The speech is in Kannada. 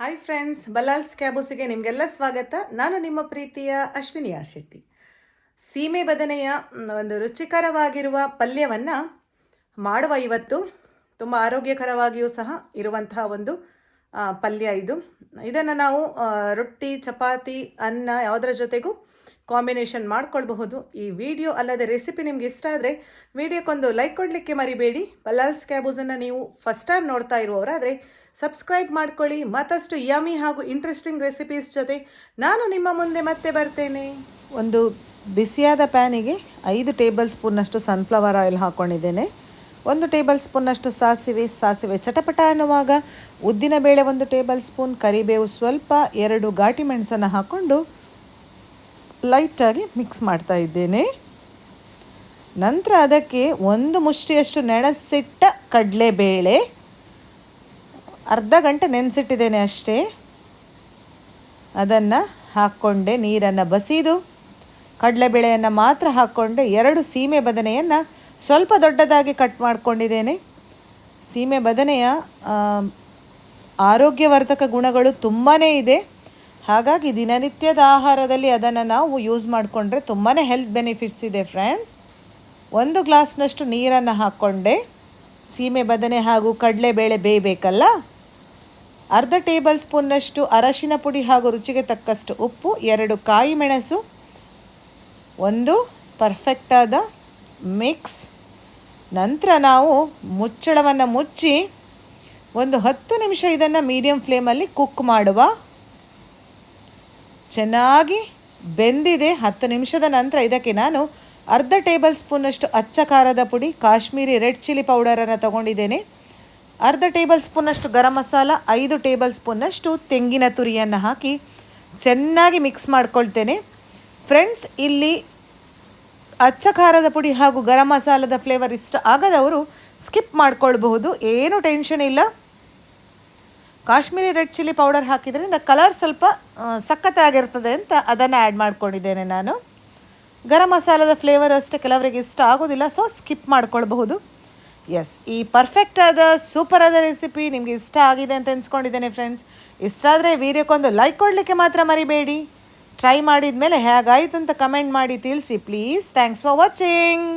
ಹಾಯ್ ಫ್ರೆಂಡ್ಸ್, ಬಲ್ಲಾಲ್ಸ್ ಕ್ಯಾಬೋಸಿಗೆ ನಿಮಗೆಲ್ಲ ಸ್ವಾಗತ. ನಾನು ನಿಮ್ಮ ಪ್ರೀತಿಯ ಅಶ್ವಿನಿ ಆರ್ ಶೆಟ್ಟಿ. ಸೀಮೆ ಬದನೆಯ ಒಂದು ರುಚಿಕರವಾಗಿರುವ ಪಲ್ಯವನ್ನು ಮಾಡುವ ಇವತ್ತು ತುಂಬ ಆರೋಗ್ಯಕರವಾಗಿಯೂ ಸಹ ಇರುವಂತಹ ಒಂದು ಪಲ್ಯ ಇದು. ಇದನ್ನು ನಾವು ರೊಟ್ಟಿ, ಚಪಾತಿ, ಅನ್ನ ಯಾವುದರ ಜೊತೆಗೂ ಕಾಂಬಿನೇಷನ್ ಮಾಡ್ಕೊಳ್ಬಹುದು. ಈ ವಿಡಿಯೋ ಅಲ್ಲದೆ ರೆಸಿಪಿ ನಿಮ್ಗೆ ಇಷ್ಟ ಆದರೆ ವಿಡಿಯೋಕ್ಕೊಂದು ಲೈಕ್ ಕೊಡಲಿಕ್ಕೆ ಮರಿಬೇಡಿ. ಬಲ್ಲಾಲ್ಸ್ ಕ್ಯಾಬೋಸನ್ನು ನೀವು ಫಸ್ಟ್ ಟೈಮ್ ನೋಡ್ತಾ ಇರುವವರಾದರೆ ಸಬ್ಸ್ಕ್ರೈಬ್ ಮಾಡ್ಕೊಳ್ಳಿ. ಮತ್ತಷ್ಟು ಯಮಿ ಹಾಗೂ ಇಂಟ್ರೆಸ್ಟಿಂಗ್ ರೆಸಿಪೀಸ್ ಜೊತೆ ನಾನು ನಿಮ್ಮ ಮುಂದೆ ಮತ್ತೆ ಬರ್ತೇನೆ. ಒಂದು ಬಿಸಿಯಾದ ಪ್ಯಾನಿಗೆ 5 ಟೇಬಲ್ ಸ್ಪೂನ್ನಷ್ಟು ಸನ್ಫ್ಲವರ್ ಆಯಿಲ್ ಹಾಕ್ಕೊಂಡಿದ್ದೇನೆ. 1 ಟೇಬಲ್ ಸ್ಪೂನ್ನಷ್ಟು ಸಾಸಿವೆ ಚಟಪಟ ಅನ್ನುವಾಗ ಉದ್ದಿನಬೇಳೆ 1 ಟೇಬಲ್ ಸ್ಪೂನ್, ಕರಿಬೇವು ಸ್ವಲ್ಪ, 2 ಘಾಟಿ ಮೆಣಸನ್ನು ಹಾಕ್ಕೊಂಡು ಲೈಟಾಗಿ ಮಿಕ್ಸ್ ಮಾಡ್ತಾ ಇದ್ದೇನೆ. ನಂತರ ಅದಕ್ಕೆ 1 ಮುಷ್ಟಿಯಷ್ಟು ನೆನೆಸಿಟ್ಟ ಕಡಲೆಬೇಳೆ, ಅರ್ಧ ಗಂಟೆ ನೆನೆಸಿಟ್ಟಿದ್ದೇನೆ ಅಷ್ಟೇ. ಅದನ್ನು ಹಾಕ್ಕೊಂಡೆ, ನೀರನ್ನು ಬಸಿದು ಕಡಲೆಬೇಳೆಯನ್ನು ಮಾತ್ರ ಹಾಕ್ಕೊಂಡೆ. 2 ಸೀಮೆ ಬದನೆಯನ್ನು ಸ್ವಲ್ಪ ದೊಡ್ಡದಾಗಿ ಕಟ್ ಮಾಡ್ಕೊಂಡಿದ್ದೇನೆ. ಸೀಮೆ ಬದನೆಯ ಆರೋಗ್ಯವರ್ಧಕ ಗುಣಗಳು ತುಂಬಾ ಇದೆ. ಹಾಗಾಗಿ ದಿನನಿತ್ಯದ ಆಹಾರದಲ್ಲಿ ಅದನ್ನು ನಾವು ಯೂಸ್ ಮಾಡಿಕೊಂಡ್ರೆ ತುಂಬಾ ಹೆಲ್ತ್ ಬೆನಿಫಿಟ್ಸ್ ಇದೆ ಫ್ರೆಂಡ್ಸ್. 1 ಗ್ಲಾಸ್ನಷ್ಟು ನೀರನ್ನು ಹಾಕ್ಕೊಂಡೆ. ಸೀಮೆ ಬದನೆ ಹಾಗೂ ಕಡಲೆಬೇಳೆ ಬೇಯಬೇಕಲ್ಲ. ಅರ್ಧ ಟೇಬಲ್ ಸ್ಪೂನ್ನಷ್ಟು ಅರಶಿನ ಪುಡಿ ಹಾಗೂ ರುಚಿಗೆ ತಕ್ಕಷ್ಟು ಉಪ್ಪು, 2 ಕಾಯಿ ಮೆಣಸು, ಒಂದು ಪರ್ಫೆಕ್ಟಾದ ಮಿಕ್ಸ್. ನಂತರ ನಾವು ಮುಚ್ಚಳವನ್ನು ಮುಚ್ಚಿ ಒಂದು 10 ನಿಮಿಷ ಇದನ್ನು ಮೀಡಿಯಮ್ ಫ್ಲೇಮಲ್ಲಿ ಕುಕ್ ಮಾಡುವ. ಚೆನ್ನಾಗಿ ಬೆಂದಿದೆ. 10 ನಿಮಿಷದ ನಂತರ ಇದಕ್ಕೆ ನಾನು ಅರ್ಧ ಟೇಬಲ್ ಸ್ಪೂನ್ನಷ್ಟು ಅಚ್ಚ ಖಾರದ ಪುಡಿ, ಕಾಶ್ಮೀರಿ ರೆಡ್ ಚಿಲ್ಲಿ ಪೌಡರನ್ನು ತಗೊಂಡಿದ್ದೇನೆ. ಅರ್ಧ ಟೇಬಲ್ ಸ್ಪೂನ್ನಷ್ಟು ಗರಂ ಮಸಾಲ, 5 ಟೇಬಲ್ ಸ್ಪೂನ್ನಷ್ಟು ತೆಂಗಿನ ತುರಿಯನ್ನು ಹಾಕಿ ಚೆನ್ನಾಗಿ ಮಿಕ್ಸ್ ಮಾಡ್ಕೊಳ್ತೇನೆ. ಫ್ರೆಂಡ್ಸ್, ಇಲ್ಲಿ ಅಚ್ಚ ಖಾರದ ಪುಡಿ ಹಾಗೂ ಗರಂ ಮಸಾಲದ ಫ್ಲೇವರ್ ಇಷ್ಟ ಆಗದವರು ಸ್ಕಿಪ್ ಮಾಡ್ಕೊಳ್ಬಹುದು, ಏನು ಟೆನ್ಷನ್ ಇಲ್ಲ. ಕಾಶ್ಮೀರಿ ರೆಡ್ ಚಿಲ್ಲಿ ಪೌಡರ್ ಹಾಕಿದ್ರಿಂದ ಕಲರ್ ಸ್ವಲ್ಪ ಸಖತ್ತಾಗಿರ್ತದೆ ಅಂತ ಅದನ್ನು ಆ್ಯಡ್ ಮಾಡ್ಕೊಂಡಿದ್ದೇನೆ ನಾನು. ಗರಂ ಮಸಾಲದ ಫ್ಲೇವರ್ ಅಷ್ಟೇ ಕೆಲವರಿಗೆ ಇಷ್ಟ ಆಗೋದಿಲ್ಲ, ಸೊ ಸ್ಕಿಪ್ ಮಾಡ್ಕೊಳ್ಬಹುದು. ಎಸ್, ಈ ಪರ್ಫೆಕ್ಟ್ ಆದ ಸೂಪರ್ ಆದ ರೆಸಿಪಿ ನಿಮಗೆ ಇಷ್ಟ ಆಗಿದೆ ಅಂತ ಎನ್ಸ್ಕೊಂಡಿದ್ದೇನೆ ಫ್ರೆಂಡ್ಸ್. ಇಷ್ಟ ಆದರೆ ವಿಡಿಯೋಕ್ಕೊಂದು ಲೈಕ್ ಕೊಡಲಿಕ್ಕೆ ಮಾತ್ರ ಮರಿಬೇಡಿ. ಟ್ರೈ ಮಾಡಿದ ಮೇಲೆ ಹೇಗಾಯಿತು ಅಂತ ಕಮೆಂಟ್ ಮಾಡಿ ತಿಳಿಸಿ ಪ್ಲೀಸ್. Thanks for watching.